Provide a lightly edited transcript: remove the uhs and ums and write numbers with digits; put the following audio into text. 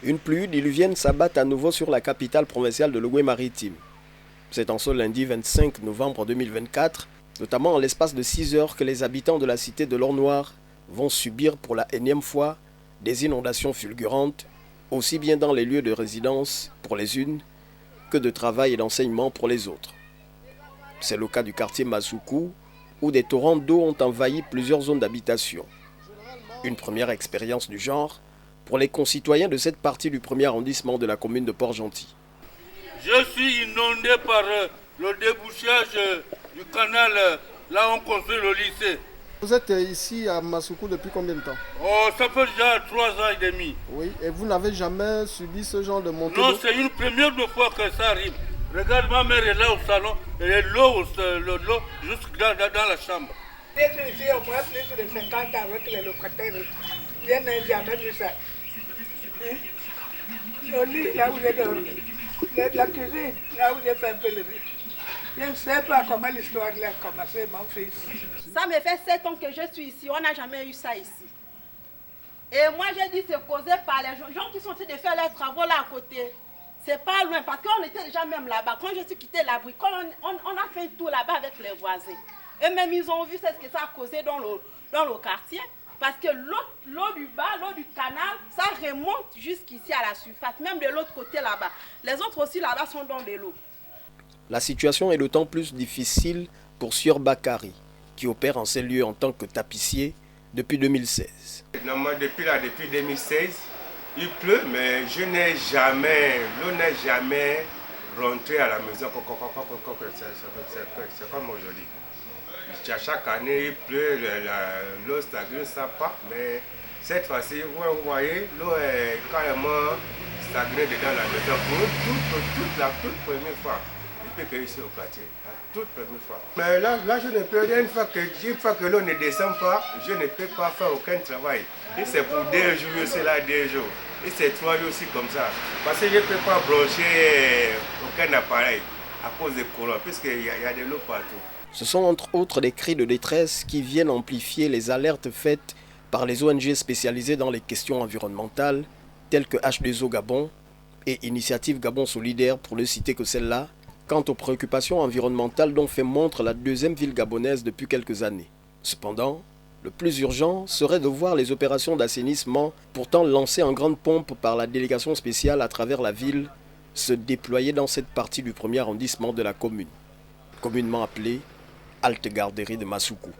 Une pluie diluvienne s'abat à nouveau sur la capitale provinciale de l'Ogooué-Maritime. C'est en ce lundi 25 novembre 2024, notamment en l'espace de 6 heures, que les habitants de la cité de l'Or Noir vont subir pour la énième fois des inondations fulgurantes, aussi bien dans les lieux de résidence pour les unes que de travail et d'enseignement pour les autres. C'est le cas du quartier Masoukou, où des torrents d'eau ont envahi plusieurs zones d'habitation. Une première expérience du genre pour les concitoyens de cette partie du premier arrondissement de la commune de Port-Gentil. Je suis inondé par le débouchage du canal, là où on construit le lycée. Vous êtes ici à Masoukou depuis combien de temps? Oh, ça fait déjà 3 ans et demi. Oui, et vous n'avez jamais subi ce genre de montée d'eau? Non, c'est une première fois que ça arrive. Regarde, ma mère est là au salon, et l'eau jusque dans la chambre. Je suis ici au moins plus de 50 ans avec les locataires. Je n'ai jamais vu ça. Le lit, là où j'ai dormi. La cuisine, là où j'ai fait un peu le riz. Je ne sais pas comment l'histoire a commencé, mon fils. Ça me fait 7 ans que je suis ici. On n'a jamais eu ça ici. Et moi, j'ai dit c'est causé par les gens qui sont en train de faire leurs travaux là à côté. C'est pas loin, parce qu'on était déjà même là-bas. Quand je suis quitté la bricole, on a fait un tour là-bas avec les voisins. Eux-mêmes, ils ont vu ce que ça a causé dans le quartier. Parce que l'eau du bas, l'eau du canal, ça remonte jusqu'ici à la surface, même de l'autre côté là-bas. Les autres aussi là-bas sont dans de l'eau. La situation est d'autant plus difficile pour Sieur Bakari, qui opère en ces lieux en tant que tapissier depuis 2016. Normalement, depuis 2016, il pleut, mais l'eau n'est jamais rentrée à la maison c'est comme aujourd'hui. Chaque année, il pleut, l'eau stagne, ça part, mais cette fois-ci, vous voyez, l'eau est carrément stagnée dedans la maison pour la toute première fois. Depuis que je suis au quartier, la toute première fois. Mais là je ne peux rien, une fois que l'eau ne descend pas, je ne peux pas faire aucun travail. Et c'est pour 2 jours, c'est là 2 jours. Et c'est 3 jours aussi comme ça. Parce que je ne peux pas brancher aucun appareil à cause des courants, puisqu'il y a de l'eau partout. Ce sont entre autres des cris de détresse qui viennent amplifier les alertes faites par les ONG spécialisées dans les questions environnementales, telles que H2O Gabon et Initiative Gabon Solidaire, pour ne citer que celle-là, quant aux préoccupations environnementales dont fait montre la deuxième ville gabonaise depuis quelques années. Cependant, le plus urgent serait de voir les opérations d'assainissement, pourtant lancées en grande pompe par la délégation spéciale à travers la ville, se déployer dans cette partie du premier arrondissement de la commune, communément appelée Halte Garderie de Masoukou.